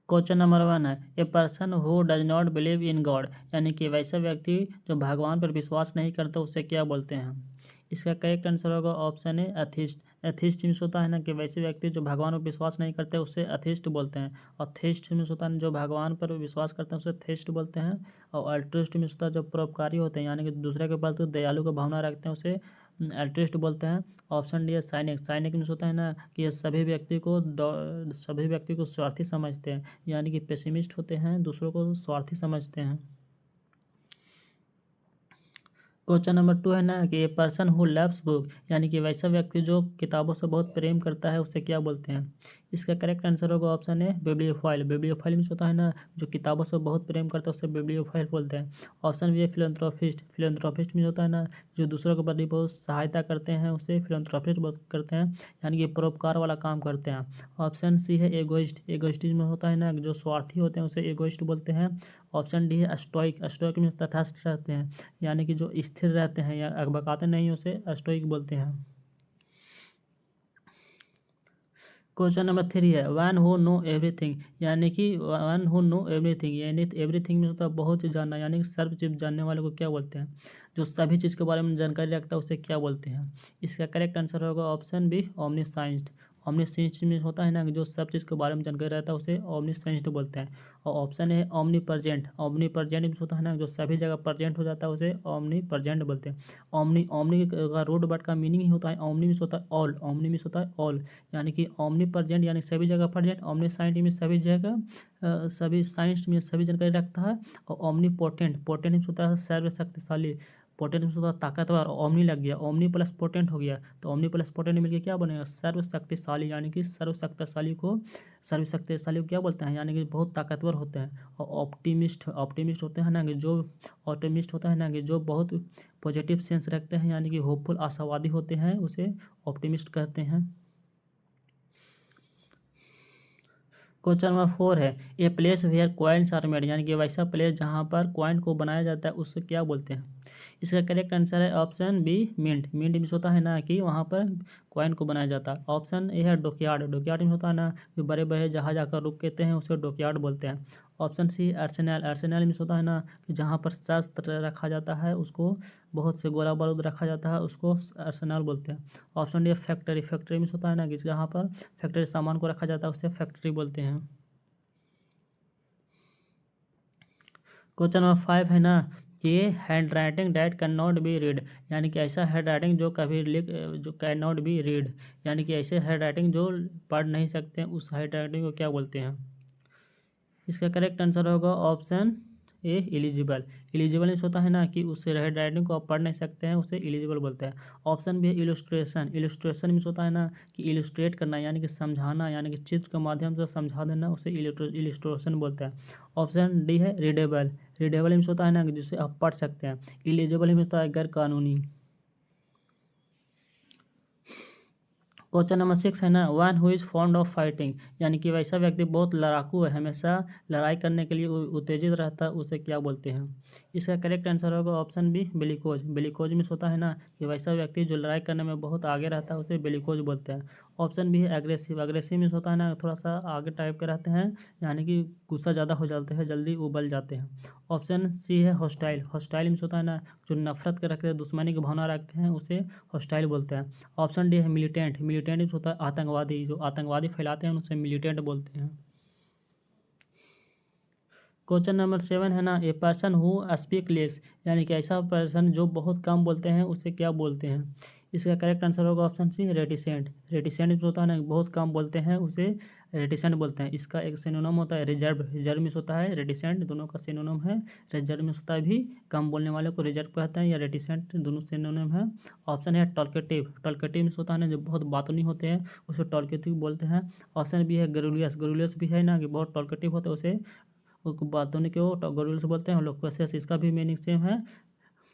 Question number 1 है, a person who does not believe in God, यानी कि वैसा व्यक्ति जो भगवान पर विश्वास नहीं करता उसे क्या बोलते हैं। इसका करेक्ट आंसर होगा option A atheist. Atheist means होता है ना कि वैसे व्यक्ति जो भगवान पर विश्वास नहीं करते उसे एथिस्ट बोलते हैं। और थेस्ट मीन्स होता है जो भगवान पर विश्वास करते हैं उसे थेस्ट बोलते हैं। और अल्ट्रुइस्ट मीन्स होता है जो परोपकारी होते हैं, यानी कि दूसरे के प्रति दयालु का भावना रखते हैं उसे अल्ट्रुइस्ट बोलते हैं। ऑप्शन डी है साइनिक। साइनिक मीन्स होता है ना कि ये सभी व्यक्ति को स्वार्थी समझते हैं, यानी कि पेसिमिस्ट होते हैं, दूसरों को स्वार्थी समझते हैं। क्वेश्चन नंबर 2 है ना कि a person who loves book, यानी कि वैसा व्यक्ति जो किताबों से बहुत प्रेम करता है उसे क्या बोलते हैं। इसका करेक्ट आंसर होगा option A bibliophile. Bibliophile means होता है ना जो किताबों से बहुत प्रेम करता है उसे बिब्लियोफाइल बोलते हैं। ऑप्शन बी है फिलैंथ्रोपिस्ट। फिलैंथ्रोपिस्ट मीन्स होता है ना जो दूसरों के प्रति बहुत सहायता करते हैं उसे फिलैंथ्रोपिस्ट करते हैं, यानी कि परोपकार वाला काम करते हैं। ऑप्शन सी है एगोइस्ट। एगोइस्ट में होता है ना जो स्वार्थी होते हैं उसे एगोइस्ट बोलते हैं। ऑप्शन डी है स्टोइक। स्टोइक मीन्स तटस्थ रहते हैं, यानी कि जो स्थिर रहते हैं या अकबकाते नहीं उसे स्टोइक बोलते हैं। क्वेश्चन नंबर 3 है वन हु नो एवरीथिंग, यानी कि वन हु नो एवरीथिंग, यानी एवरीथिंग में होता है बहुत चीज़ जानना, यानी कि सर्व चीज़ जानने वाले को क्या बोलते हैं। जो सभी चीज़ के बारे में जानकारी रखता है उसे क्या बोलते हैं। इसका करेक्ट आंसर होगा ऑप्शन बी ओमनीसाइंट। ओमनीसाइंट में होता है ना कि जो सब चीज़ के बारे में जानकारी रहता है उसे ओमनीसाइंट बोलते हैं। और ऑप्शन है ओमनी प्रजेंट। ओमनी प्रजेंट में होता है ना जो सभी जगह प्रजेंट हो जाता है उसे ओमनी प्रजेंट बोलते हैं। ओमनी ओमनी का रूट वर्ड का मीनिंग ही होता है ओमनी में होता है ऑल। ओमनी में होता है ऑल, यानी कि ओमनी प्रजेंट यानी सभी जगह प्रजेंट। ओमनी साइंट में सभी जगह सभी साइंस में सभी जानकारी रखता है। और ओमनी पोटेंट। पोटेंट में होता है सर्वशक्तिशाली। पोटेंट में होता है ताकतवर। ओमनी लग गया, ओमनी प्लस पोटेंट हो गया, तो ओमनी प्लस पोटेंट मिलकर क्या बनेगा सर्वशक्तिशाली, यानी कि सर्वशक्तिशाली को क्या बोलते हैं, यानी कि बहुत ताकतवर होते हैं। और ऑप्टिमिस्ट। ऑप्टिमिस्ट होते हैं ना कि जो ऑप्टिमिस्ट होता है ना कि जो बहुत पॉजिटिव सेंस रखते हैं, यानी कि होपफुल आशावादी होते हैं उसे ऑप्टिमिस्ट कहते हैं। क्वेश्चन नंबर 4 है a place where coins are made, यानी कि वैसा प्लेस जहाँ पर कॉइन को बनाया जाता है उससे क्या बोलते हैं। इसका करेक्ट आंसर है option B mint. Mint means होता है ना कि वहाँ पर कॉइन को बनाया जाता है। ऑप्शन ए है डॉकयार्ड। डॉकयार्ड मीन्स होता है ना कि बड़े बड़े जहाज आकर रुक कहते हैं उसे डॉकयार्ड बोलते हैं। Option C arsenal. Arsenal means होता है ना कि जहाँ पर शस्त्र रखा जाता है उसको, बहुत से गोला बारूद रखा जाता है उसको अर्सेनल बोलते हैं। Option D factory. Factory means होता है ना कि जहाँ पर फैक्ट्री सामान को रखा जाता है उसे फैक्ट्री बोलते हैं। क्वेश्चन नंबर 5 है ना कि hand writing that can not be read, यानी कि ऐसा हैंड राइटिंग जो कैन नॉट बी रीड, यानी कि ऐसे हैंड राइटिंग जो पढ़ नहीं सकते हैं उस हैंड राइटिंग को क्या बोलते हैं। इसका करेक्ट आंसर होगा option A eligible. Eligible means होता है ना कि उस हैंड राइटिंग को आप पढ़ नहीं सकते हैं उसे एलिजिबल बोलते हैं। ऑप्शन भी है इलस्ट्रेशन। इलस्ट्रेशन मीन्स होता है ना कि इलस्ट्रेट करना, यानी कि समझाना, यानी कि चित्र के माध्यम से समझा देना उसे इलस्ट्रेशन बोलते हैं। ऑप्शन डी है रीडेबल। रीडेबल मीन्स होता है ना कि जिसे आप पढ़ सकते हैं। एलिजिबल मीन्स होता है गैर कानूनी। क्वेश्चन नंबर 6 है ना one who is fond of fighting, यानी कि वैसा व्यक्ति बहुत लड़ाकू है, हमेशा लड़ाई करने के लिए उत्तेजित रहता है उसे क्या बोलते हैं। इसका करेक्ट आंसर होगा ऑप्शन बी बेलिकोज। बेलिकोज में होता है ना कि वैसा व्यक्ति जो लड़ाई करने में बहुत आगे रहता है उसे बेलिकोज बोलते हैं। ऑप्शन बी है एग्रेसिव। एग्रेसिव में होता है ना थोड़ा सा आगे टाइप के रहते हैं, यानी कि गुस्सा ज़्यादा हो जाते हैं, जल्दी उबल जाते हैं। ऑप्शन सी है हॉस्टाइल। हॉस्टाइल में होता है ना जो नफरत के रखते हैं, दुश्मनी की भावना रखते हैं उसे हॉस्टाइल बोलते हैं। ऑप्शन डी है मिलिटेंट। मिलिटेंट होता है आतंकवादी, जो आतंकवादी फैलाते हैं उसे मिलिटेंट बोलते हैं। क्वेश्चन नंबर 7 है ना a person who speak less, यानी कि ऐसा पर्सन जो बहुत कम बोलते हैं उसे क्या बोलते हैं। इसका करेक्ट आंसर होगा ऑप्शन सी रेटिसेंट। रेटिसेंट जो होता है ना बहुत कम बोलते हैं उसे रेटिसेंट बोलते हैं। इसका एक सिनोनिम होता है रिजर्व। रिजर्व में होता है रेटिसेंट, दोनों का सिनोनिम है। रिजर्व में होता है भी कम बोलने वाले को रिजर्व कहते हैं, या रेटिसेंट, दोनों सिनोनिम है। ऑप्शन है टॉल्केटिव। टॉल्केटिव में होता है ना जो बहुत बातूनी होते हैं उसे टॉल्केटिव बोलते हैं। ऑप्शन भी है गरुलियस। गरुलियस भी है ना कि बहुत टॉल्केटिव होते हैं उसे बातों ने क्यों गरुड़ से बोलते हैं। लोकेशियस इसका भी मीनिंग सेम है।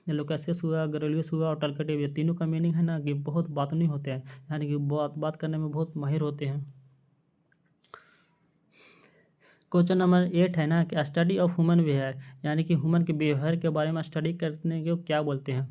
लोकेशियस हुआ, गरुड़ियस हुआ और टॉल्केटिव, ये तीनों का मीनिंग है ना कि बहुत बातूनी होते हैं, यानी कि बात बात करने में बहुत माहिर होते हैं। क्वेश्चन नंबर 8 है ना कि स्टडी ऑफ ह्यूमन बिहेवियर, यानी कि ह्यूमन के बिहेवियर के बारे में स्टडी करने को क्या बोलते हैं।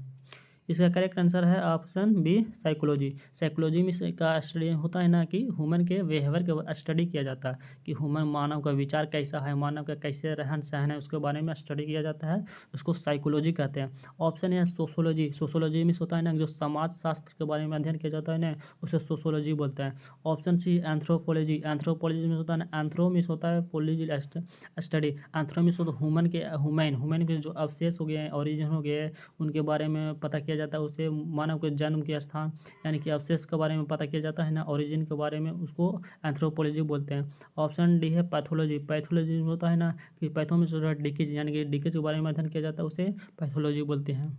इसका करेक्ट आंसर है ऑप्शन बी साइकोलॉजी। साइकोलॉजी में का स्टडी होता है ना कि ह्यूमन के बिहेवियर का स्टडी किया जाता है कि ह्यूमन मानव का विचार कैसा है, मानव का कैसे रहन सहन है, उसके बारे में स्टडी किया जाता है, उसको साइकोलॉजी कहते हैं। ऑप्शन है सोशोलॉजी। सोशोलॉजी में होता है ना जो समाज शास्त्र के बारे में अध्ययन किया जाता है ना, उसे सोशोलॉजी बोलते हैं। ऑप्शन सी एंथ्रोपोलॉजी। एंथ्रोपोलॉजी में होता है ना, एंथ्रो में होता है पोलॉजी स्टडी। एंथ्रो में होता है ह्यूमन के जो अवशेष हो गए हैं, ओरिजिन हो गए, उनके बारे में पता किया जाता है। उसे मानव के जन्म के स्थान यानी कि अवशेष के बारे में पता किया जाता है ना, ओरिजिन के बारे में, उसको एंथ्रोपोलॉजी बोलते हैं। ऑप्शन डी है पैथोलॉजी। पैथोलॉजी में होता है ना कि पैथो में जो है डिकीज यानी कि डिकीज के बारे में अध्ययन किया जाता है, उसे पैथोलॉजी बोलते हैं।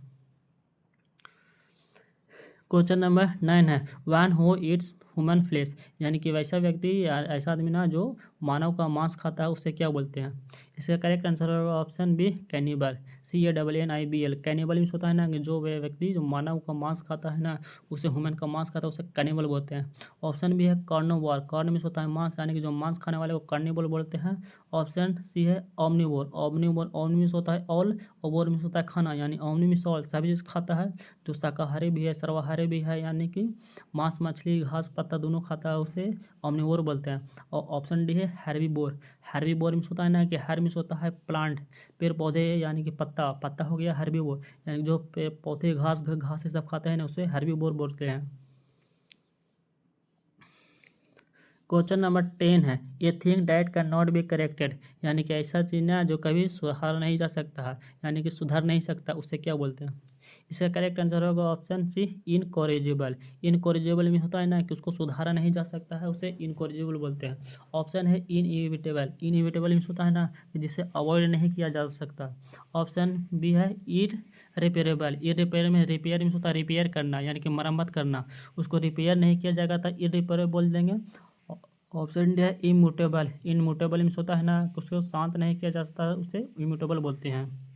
क्वेश्चन नंबर 9 है one who eats human flesh, यानी कि वैसा व्यक्ति या ऐसा आदमी ना जो मानव का मांस खाता है, उसे क्या बोलते हैं। इसका करेक्ट आंसर होगा option B cannibal. CANNIBAL। Cannibal means होता है ना कि जो वह व्यक्ति जो मानव का मांस खाता है ना, उसे ह्यूमन का मांस खाता है, उसे कैनिबल बोलते हैं। ऑप्शन बी है कार्निवोर। कार्न मीन्स होता है मांस, यानी कि जो मांस खाने वाले को कार्निवल बोलते हैं। ऑप्शन सी है ओमनिवोर। ओमनिवोर ओमनी मीन्स होता है ऑल, ओवोर मीन्स होता है खाना, यानी ओमनी मीन्स ऑल, सभी चीज़ खाता है। जो शाकाहारी भी है, सर्वाहारी भी है, यानी कि मांस मछली घास पत्ता दोनों खाता है, उसे ओमनिवोर बोलते हैं। और ऑप्शन डी है हेर्बिवोर। हेर्बिवोर मीन्स होता है ना कि हेर मीन्स होता है प्लांट, पेड़ पौधे, यानी कि पत्ता, पत्ता हो गया हेर्बिवोर, यानी जो पौधे घास घास ये सब खाते हैं ना, उसे हेर्बिवोर बोलते हैं। क्वेश्चन नंबर 10 है a thing that can not be corrected, यानी कि ऐसा चीज ना जो कभी सुधार नहीं जा सकता है, यानी कि सुधार नहीं सकता, उसे क्या बोलते हैं। इसका करेक्ट आंसर होगा ऑप्शन सी इनकॉरिजिबल। इनकॉरिजिबल में होता है ना कि उसको सुधारा नहीं जा सकता है, उसे इनकॉरिजिबल बोलते हैं। ऑप्शन है इनएविटेबल। इनएविटेबल में होता है ना कि जिसे अवॉइड नहीं किया जा सकता। ऑप्शन बी है इररिपेयरेबल। इररिपेयर में रिपेयर में होता है रिपेयर करना, यानी कि मरम्मत करना, उसको रिपेयर नहीं किया जाएगा तो इररिपेयरेबल बोल देंगे। ऑप्शन डी है इमूटेबल। इमूटेबल मीन्स होता है ना उसको शांत नहीं किया जा सकता, उसे इमूटेबल बोलते हैं।